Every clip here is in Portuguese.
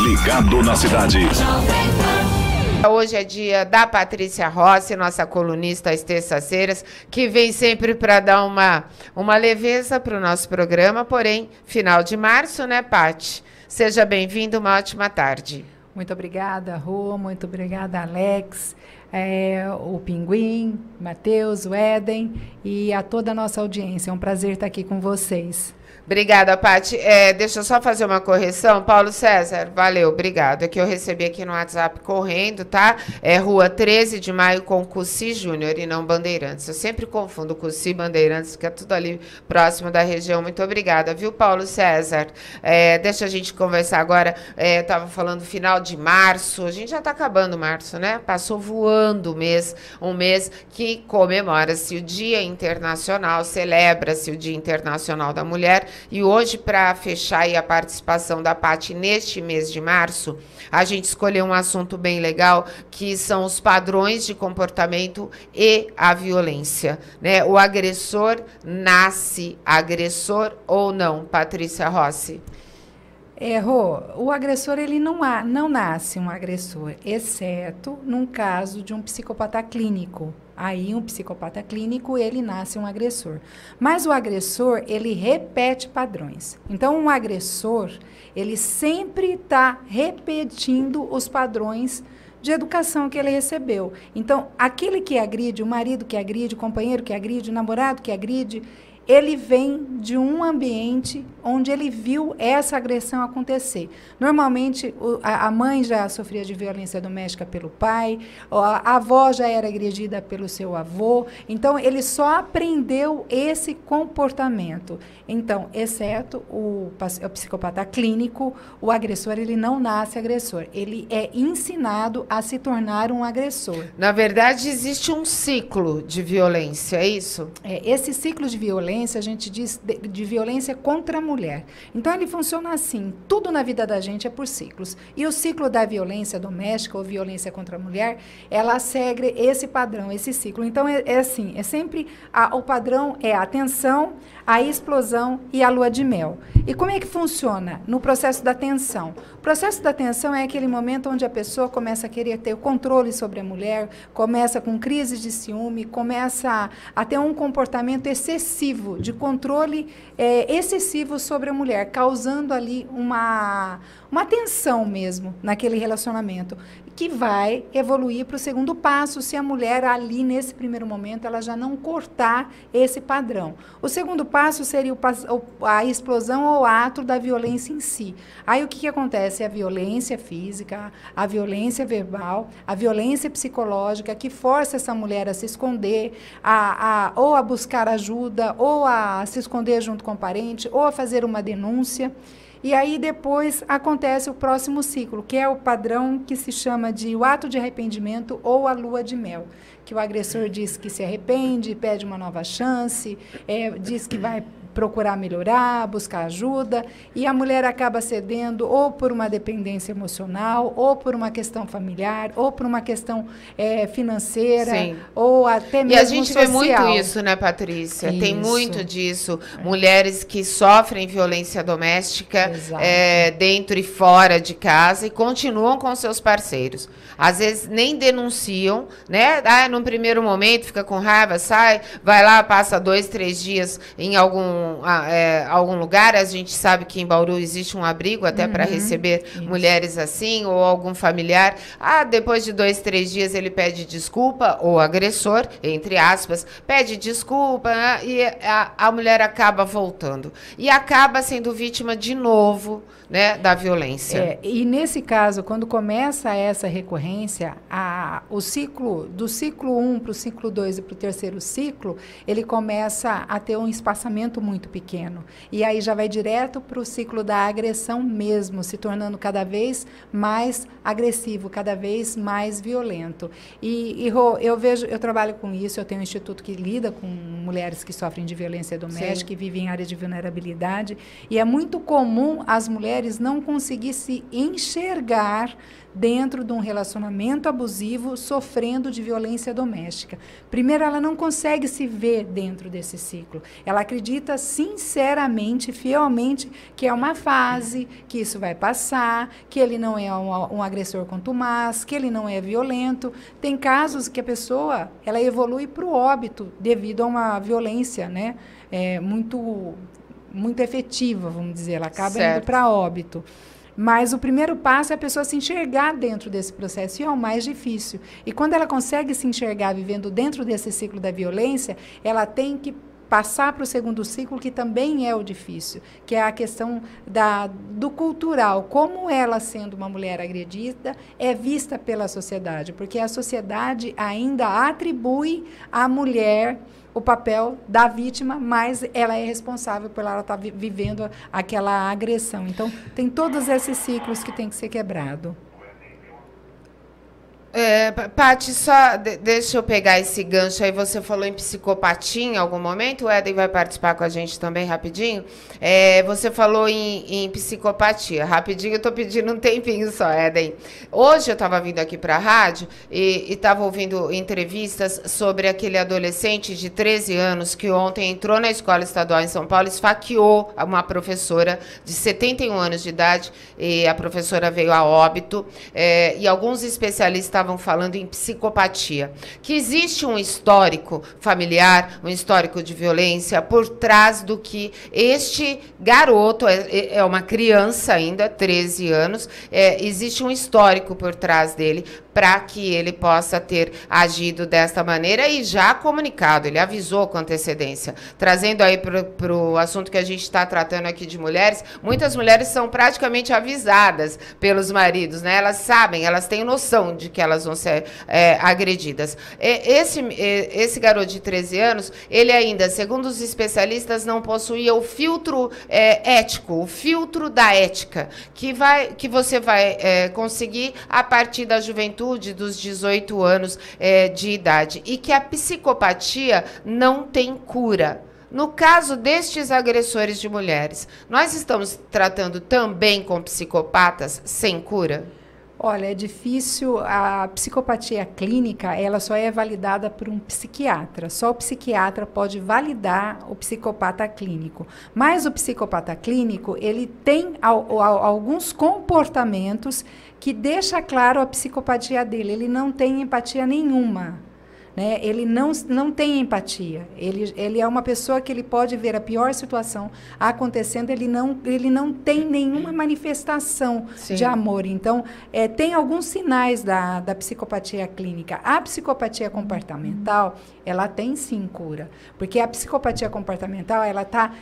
Ligado na cidade. Hoje é dia da Patrícia Rossi, nossa colunista às terças-feiras, que vem sempre para dar uma leveza para o nosso programa, porém, final de março, né, Paty? Seja bem-vindo, uma ótima tarde. Muito obrigada, Rô, muito obrigada, Alex, o Pinguim, Matheus, o Éden e a toda a nossa audiência. É um prazer estar aqui com vocês. Obrigada, Paty. Deixa eu só fazer uma correção. Paulo César, valeu, obrigado. É que eu recebi aqui no WhatsApp correndo, tá? É Rua 13 de Maio com Cussi Júnior e não Bandeirantes. Eu sempre confundo Cussi e Bandeirantes, que é tudo ali próximo da região. Muito obrigada, viu, Paulo César? Deixa a gente conversar agora. Estava falando final de março. A gente já está acabando março, né? Passou voando o mês. Um mês que comemora-se o Dia Internacional, celebra-se o Dia Internacional da Mulher. E hoje, para fechar aí a participação da Paty neste mês de março, a gente escolheu um assunto bem legal, que são os padrões de comportamento e a violência, né? O agressor nasce agressor ou não, Patrícia Rossi? Rô, o agressor ele não nasce um agressor, exceto num caso de um psicopata clínico. Aí, um psicopata clínico, ele nasce um agressor. Mas o agressor, ele repete padrões. Então, um agressor, ele sempre está repetindo os padrões de educação que ele recebeu. Então, aquele que agride, o marido que agride, o companheiro que agride, o namorado que agride, ele vem de um ambiente onde ele viu essa agressão acontecer. Normalmente, a mãe já sofria de violência doméstica pelo pai, a avó já era agredida pelo seu avô, então ele só aprendeu esse comportamento. Então, exceto o psicopata clínico, o agressor, ele não nasce agressor, ele é ensinado a se tornar um agressor. Na verdade, existe um ciclo de violência, é isso? Esse ciclo de violência, a gente diz de violência contra a mulher. Então, ele funciona assim, tudo na vida da gente é por ciclos. E o ciclo da violência doméstica ou violência contra a mulher, ela segue esse padrão, esse ciclo. Então, assim, é sempre, o padrão é a tensão, a explosão e a lua de mel. E como é que funciona no processo da tensão? O processo da tensão é aquele momento onde a pessoa começa a querer ter o controle sobre a mulher, começa com crises de ciúme, começa a ter um comportamento excessivo, de controle excessivo sobre a mulher, causando ali uma tensão mesmo naquele relacionamento, que vai evoluir para o segundo passo, se a mulher ali, nesse primeiro momento, ela já não cortar esse padrão. O segundo passo seria a explosão ou ato da violência em si. Aí o que acontece? A violência física, a violência verbal, a violência psicológica, que força essa mulher a se esconder, ou a buscar ajuda, ou a se esconder junto com o parente, ou a fazer uma denúncia. E aí depois acontece o próximo ciclo, que é o padrão que se chama de o ato de arrependimento ou a lua de mel, que o agressor diz que se arrepende, pede uma nova chance, diz que vai procurar melhorar, buscar ajuda, e a mulher acaba cedendo ou por uma dependência emocional, ou por uma questão familiar, ou por uma questão financeira, sim, ou até mesmo social. E a gente vê muito isso, né, Patrícia? Isso. Tem muito disso. Mulheres que sofrem violência doméstica dentro e fora de casa e continuam com seus parceiros. Às vezes nem denunciam, né? Num primeiro momento fica com raiva, sai, vai lá, passa 2, 3 dias em algum lugar. A gente sabe que em Bauru existe um abrigo até para receber mulheres assim, ou algum familiar. Depois de 2, 3 dias ele pede desculpa, ou agressor, entre aspas, pede desculpa, né? E a mulher acaba voltando. E acaba sendo vítima de novo, né, da violência. E nesse caso, quando começa essa recorrência, o ciclo, do ciclo 1 para o ciclo 2 e para o terceiro ciclo, ele começa a ter um espaçamento muito pequeno. E aí já vai direto para o ciclo da agressão mesmo, se tornando cada vez mais agressivo, cada vez mais violento. Rô, eu trabalho com isso, eu tenho um instituto que lida com mulheres que sofrem de violência doméstica, sim, e vivem em área de vulnerabilidade, e é muito comum as mulheres mulheres não conseguir se enxergar dentro de um relacionamento abusivo, sofrendo de violência doméstica. Primeiro, ela não consegue se ver dentro desse ciclo. Ela acredita sinceramente, fielmente, que é uma fase, que isso vai passar, que ele não é um agressor contumaz, que ele não é violento. Tem casos que a pessoa ela evolui para o óbito devido a uma violência, né, muito efetiva, vamos dizer. Ela acaba indo para óbito. Mas o primeiro passo é a pessoa se enxergar dentro desse processo, e é o mais difícil. E quando ela consegue se enxergar vivendo dentro desse ciclo da violência, ela tem que passar para o segundo ciclo, que também é o difícil, que é a questão do cultural, como ela, sendo uma mulher agredida, é vista pela sociedade, porque a sociedade ainda atribui à mulher o papel da vítima, mas ela é responsável por ela estar vivendo aquela agressão. Então, tem todos esses ciclos que tem que ser quebrado. Paty, só deixa eu pegar esse gancho aí. Você falou em psicopatia em algum momento. O Éden vai participar com a gente também, rapidinho. Você falou em psicopatia. Rapidinho, eu estou pedindo um tempinho só, Éden. Hoje eu estava vindo aqui para a rádio e estava ouvindo entrevistas sobre aquele adolescente de 13 anos que ontem entrou na escola estadual em São Paulo, esfaqueou uma professora de 71 anos de idade, e a professora veio a óbito. E alguns especialistas estavam falando em psicopatia, que existe um histórico familiar, um histórico de violência por trás do que este garoto, é uma criança ainda, 13 anos, existe um histórico por trás dele para que ele possa ter agido desta maneira e já comunicado, ele avisou com antecedência. Trazendo aí para o assunto que a gente está tratando aqui de mulheres, muitas mulheres são praticamente avisadas pelos maridos, né? Elas sabem, elas têm noção de que elas vão ser agredidas. Esse garoto de 13 anos, ele ainda, segundo os especialistas, não possuía o filtro ético, o filtro da ética, que você vai conseguir a partir da juventude, dos 18 anos de idade, e que a psicopatia não tem cura. No caso destes agressores de mulheres, nós estamos tratando também com psicopatas sem cura? Olha, é difícil. A psicopatia clínica, ela só é validada por um psiquiatra. Só o psiquiatra pode validar o psicopata clínico. Mas o psicopata clínico, ele tem alguns comportamentos que deixa claro a psicopatia dele. Ele não tem empatia nenhuma. Né? Ele não tem empatia. Ele é uma pessoa que ele pode ver a pior situação acontecendo, ele não tem nenhuma manifestação Sim. de amor. Então, tem alguns sinais da psicopatia clínica. A psicopatia comportamental, ela tem sim cura, porque a psicopatia comportamental, ela está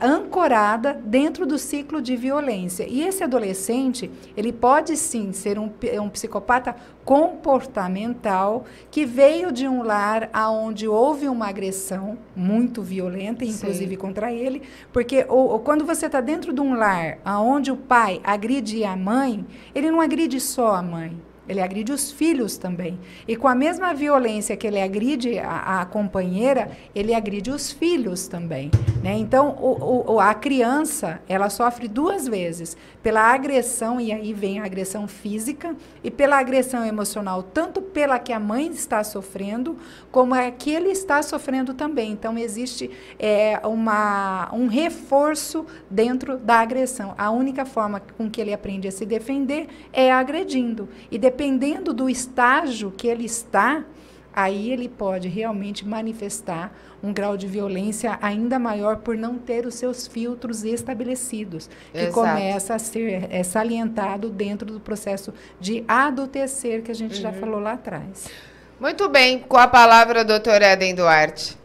ancorada dentro do ciclo de violência. E esse adolescente, ele pode sim ser um psicopata comportamental que veio de um lar onde houve uma agressão muito violenta, inclusive Sim. contra ele, porque quando você está dentro de um lar onde o pai agride a mãe, ele não agride só a mãe. Ele agride os filhos também. E com a mesma violência que ele agride a companheira, ele agride os filhos também. Né? Então, a criança, ela sofre duas vezes. Pela agressão, e aí vem a agressão física, e pela agressão emocional, tanto pela que a mãe está sofrendo, como a que ele está sofrendo também. Então, existe um reforço dentro da agressão. A única forma com que ele aprende a se defender é agredindo. E dependendo do estágio que ele está, aí ele pode realmente manifestar um grau de violência ainda maior por não ter os seus filtros estabelecidos, que Exato. Começa a ser salientado dentro do processo de adultecer, que a gente já falou lá atrás. Muito bem, com a palavra, doutor Éden Duarte.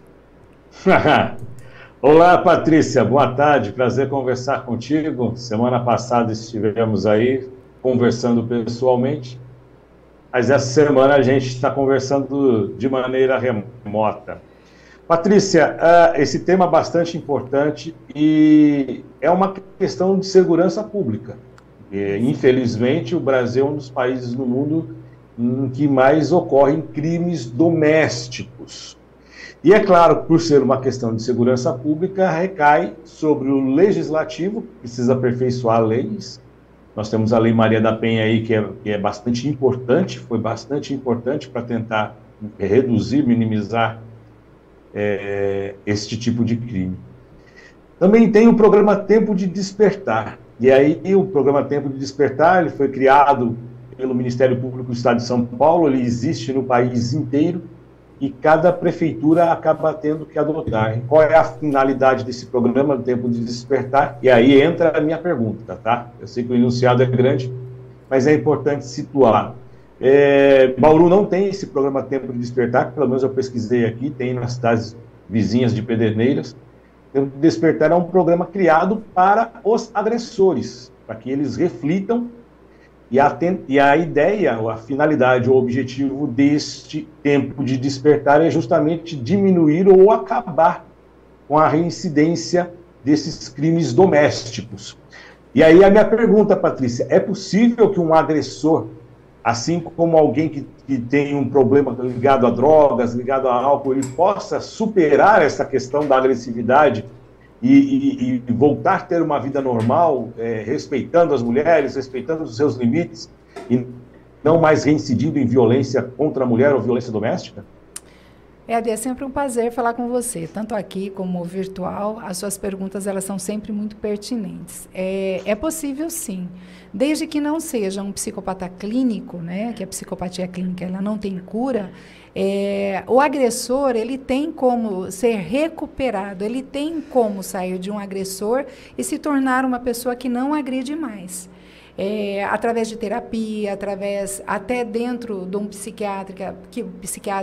Olá, Patrícia, boa tarde, prazer conversar contigo. Semana passada estivemos aí conversando pessoalmente, mas essa semana a gente está conversando de maneira remota. Patrícia, esse tema é bastante importante e é uma questão de segurança pública. Infelizmente, o Brasil é um dos países no mundo em que mais ocorrem crimes domésticos. E é claro, por ser uma questão de segurança pública, recai sobre o legislativo, que precisa aperfeiçoar leis. Nós temos a Lei Maria da Penha aí, que é bastante importante, foi bastante importante para tentar reduzir, minimizar este tipo de crime. Também tem o programa Tempo de Despertar. E aí o programa Tempo de Despertar, ele foi criado pelo Ministério Público do Estado de São Paulo, ele existe no país inteiro e cada prefeitura acaba tendo que adotar. Qual é a finalidade desse programa Tempo de Despertar? E aí entra a minha pergunta, tá? Eu sei que o enunciado é grande, mas é importante situar. Bauru não tem esse programa Tempo de Despertar, pelo menos eu pesquisei aqui, tem nas cidades vizinhas de Pederneiras. Tempo de Despertar é um programa criado para os agressores, para que eles reflitam, e a ideia, a finalidade, o objetivo deste tempo de despertar é justamente diminuir ou acabar com a reincidência desses crimes domésticos. E aí a minha pergunta, Patrícia, é possível que um agressor, assim como alguém que tem um problema ligado a drogas, ligado a álcool, ele possa superar essa questão da agressividade e voltar a ter uma vida normal, respeitando as mulheres, respeitando os seus limites, e não mais reincidindo em violência contra a mulher ou violência doméstica? É sempre um prazer falar com você, tanto aqui como virtual. As suas perguntas, elas são sempre muito pertinentes. É possível, sim, desde que não seja um psicopata clínico, né, que a psicopatia clínica ela não tem cura. O agressor, ele tem como ser recuperado, ele tem como sair de um agressor e se tornar uma pessoa que não agride mais. Através de terapia, através até dentro de um psiquiatra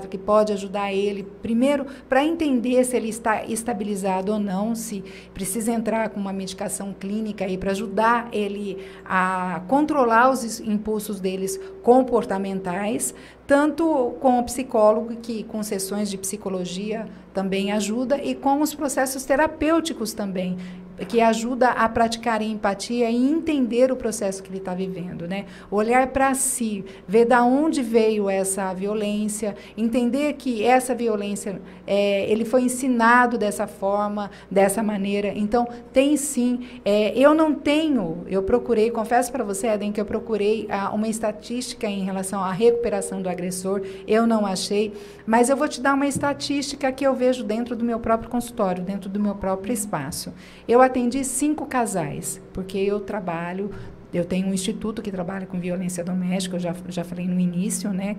que pode ajudar ele, primeiro, para entender se ele está estabilizado ou não, se precisa entrar com uma medicação clínica para ajudar ele a controlar os impulsos deles comportamentais, tanto com o psicólogo, que com sessões de psicologia também ajuda, e com os processos terapêuticos também, que ajuda a praticar a empatia e entender o processo que ele está vivendo, né? Olhar para si, ver da onde veio essa violência, entender que essa violência, ele foi ensinado dessa forma, dessa maneira. Então, tem sim. Eu procurei, confesso para você, Eden, que eu procurei uma estatística em relação à recuperação do agressor, eu não achei, mas eu vou te dar uma estatística que eu vejo dentro do meu próprio consultório, dentro do meu próprio espaço. Eu atendi 5 casais, porque eu tenho um instituto que trabalha com violência doméstica, eu já falei no início, né?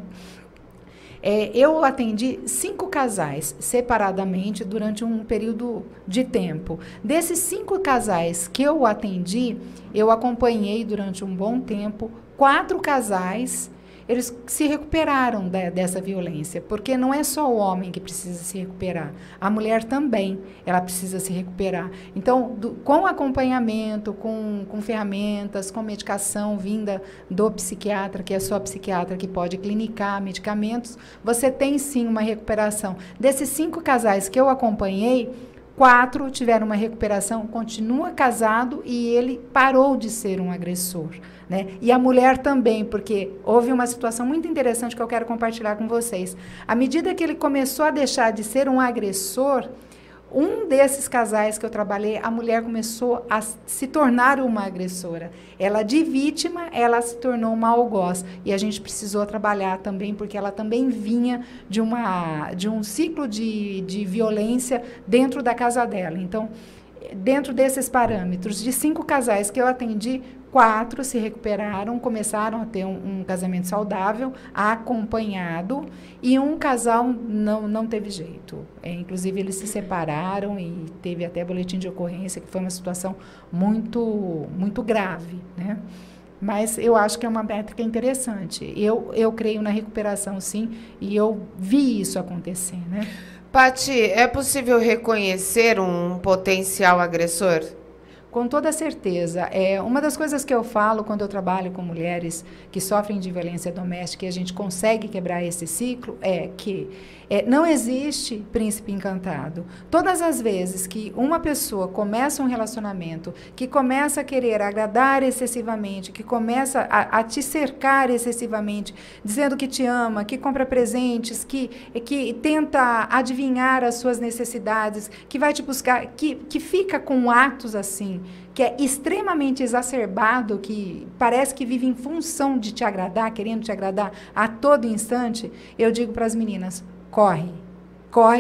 Eu atendi 5 casais separadamente durante um período de tempo. Desses 5 casais que eu atendi, eu acompanhei durante um bom tempo 4 casais. Eles se recuperaram dessa violência, porque não é só o homem que precisa se recuperar, a mulher também, ela precisa se recuperar. Então, com acompanhamento, com ferramentas, com medicação vinda do psiquiatra, que é só psiquiatra que pode clinicar medicamentos, você tem sim uma recuperação. Desses 5 casais que eu acompanhei, 4 tiveram uma recuperação, continua casado e ele parou de ser um agressor, né? E a mulher também, porque houve uma situação muito interessante que eu quero compartilhar com vocês. À medida que ele começou a deixar de ser um agressor, um desses casais que eu trabalhei, a mulher começou a se tornar uma agressora. Ela de vítima, ela se tornou uma algoz. E a gente precisou trabalhar também, porque ela também vinha de um ciclo de violência dentro da casa dela. Então, dentro desses parâmetros, de 5 casais que eu atendi, 4 se recuperaram, começaram a ter um casamento saudável, acompanhado, e um casal não teve jeito. Inclusive, eles se separaram e teve até boletim de ocorrência, que foi uma situação muito, muito grave, né? Mas eu acho que é uma métrica interessante. Eu creio na recuperação, sim, e eu vi isso acontecer, né? Pati, é possível reconhecer um potencial agressor? Com toda certeza. Uma das coisas que eu falo quando eu trabalho com mulheres que sofrem de violência doméstica e a gente consegue quebrar esse ciclo é que não existe príncipe encantado. Todas as vezes que uma pessoa começa um relacionamento, que começa a querer agradar excessivamente, que começa a te cercar excessivamente, dizendo que te ama, que compra presentes, que tenta adivinhar as suas necessidades, que vai te buscar, que fica com atos assim, que é extremamente exacerbado, que parece que vive em função de te agradar, querendo te agradar a todo instante, eu digo para as meninas, corre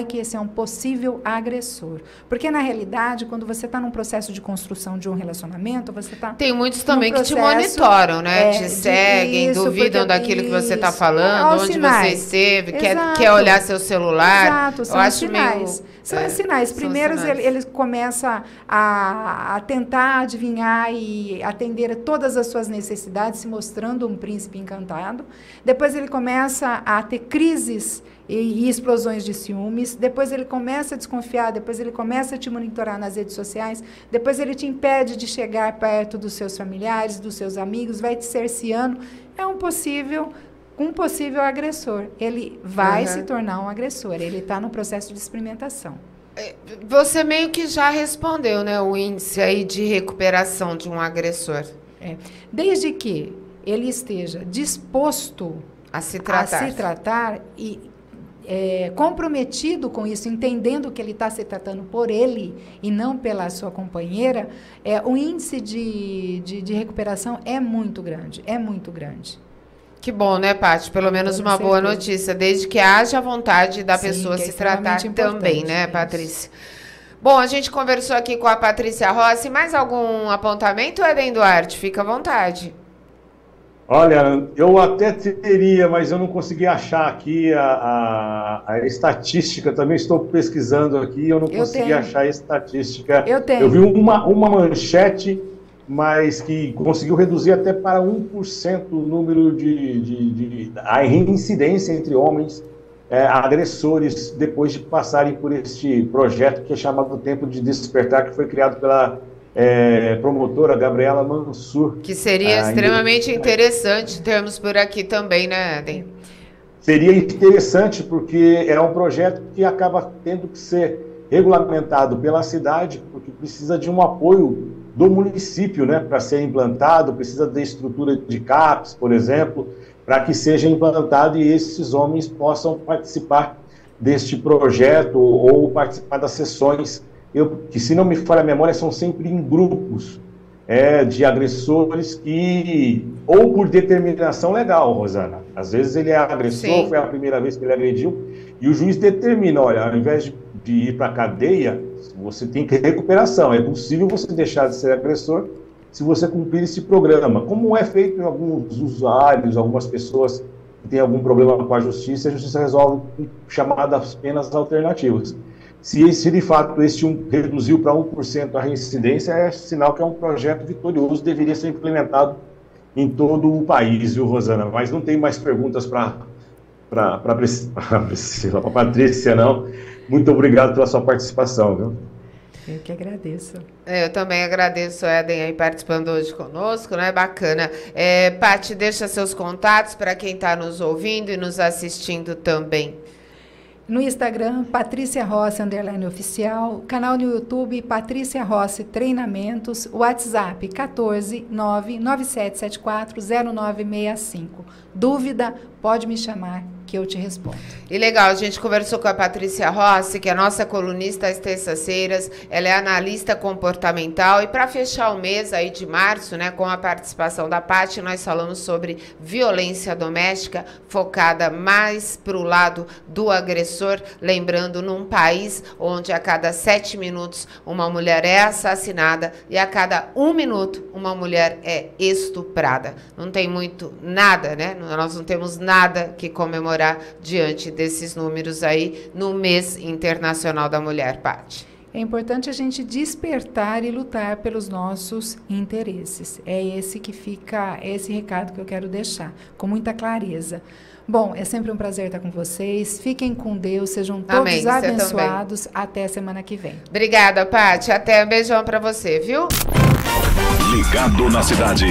que esse é um possível agressor. Porque, na realidade, quando você está num processo de construção de um relacionamento, você está... Tem muitos também que te monitoram, né? Te seguem, duvidam daquilo que você está falando, onde você esteve, quer olhar seu celular. Exato, são sinais. São sinais. Primeiro, ele começa a tentar adivinhar e atender todas as suas necessidades, se mostrando um príncipe encantado. Depois, ele começa a ter crises e explosões de ciúmes, depois ele começa a desconfiar, depois ele começa a te monitorar nas redes sociais, depois ele te impede de chegar perto dos seus familiares, dos seus amigos, vai te cerceando. É um possível agressor. Ele vai se tornar um agressor, ele está no processo de experimentação. Você meio que já respondeu, né, o índice aí de recuperação de um agressor. Desde que ele esteja disposto a se tratar e comprometido com isso, entendendo que ele está se tratando por ele e não pela sua companheira, o índice de recuperação é muito grande, Que bom, né, Paty? Pelo menos uma boa notícia, desde que haja vontade da pessoa se tratar também, né, Patrícia? Bom, a gente conversou aqui com a Patrícia Rossi. Mais algum apontamento, Eden Duarte? Fica à vontade. Olha, eu até teria, mas eu não consegui achar aqui a estatística. Também estou pesquisando aqui, eu não consegui achar a estatística. Eu vi uma manchete, mas que conseguiu reduzir até para 1% o número a reincidência entre homens agressores depois de passarem por este projeto que é chamado Tempo de Despertar, que foi criado pela promotora Gabriela Mansur. Que seria extremamente interessante termos por aqui também, né, Eden? Seria interessante porque é um projeto que acaba tendo que ser regulamentado pela cidade, porque precisa de um apoio do município, né, para ser implantado, precisa de estrutura de CAPs, por exemplo, para que seja implantado e esses homens possam participar deste projeto ou participar das sessões, que, se não me falha a memória, são sempre em grupos de agressores que, ou por determinação legal, Rosana, às vezes ele é agressor, foi a primeira vez que ele agrediu, e o juiz determina, olha, ao invés de ir para a cadeia, você tem que recuperação, é possível você deixar de ser agressor se você cumprir esse programa, como é feito em alguns usuários, algumas pessoas que têm algum problema com a justiça resolve com chamadas penas alternativas. Se de fato reduziu para 1% a reincidência, é sinal que é um projeto vitorioso, deveria ser implementado em todo o país, viu, Rosana? Mas não tem mais perguntas para a Patrícia, não. Muito obrigado pela sua participação, viu? Eu que agradeço. Eu também agradeço, Eden, aí participando hoje conosco, né? Bacana. Paty, deixa seus contatos para quem está nos ouvindo e nos assistindo também. No Instagram, Patrícia Rossi, _oficial. Canal no YouTube, Patrícia Rossi Treinamentos. WhatsApp, 14997740965. Dúvida, pode me chamar que eu te respondo. E legal, a gente conversou com a Patrícia Rossi, que é nossa colunista às terças-feiras, ela é analista comportamental, e para fechar o mês aí de março, né, com a participação da Paty, nós falamos sobre violência doméstica, focada mais para o lado do agressor, lembrando num país onde a cada 7 minutos uma mulher é assassinada e a cada 1 minuto uma mulher é estuprada. Não tem nada, né? Nós não temos nada que comemorar diante desses números aí no mês internacional da mulher, Paty. É importante a gente despertar e lutar pelos nossos interesses. É esse recado que eu quero deixar, com muita clareza. Bom, é sempre um prazer estar com vocês. Fiquem com Deus, sejam todos abençoados. Até a semana que vem. Obrigada, Paty. Até, um beijão para você, viu? Ligado na cidade.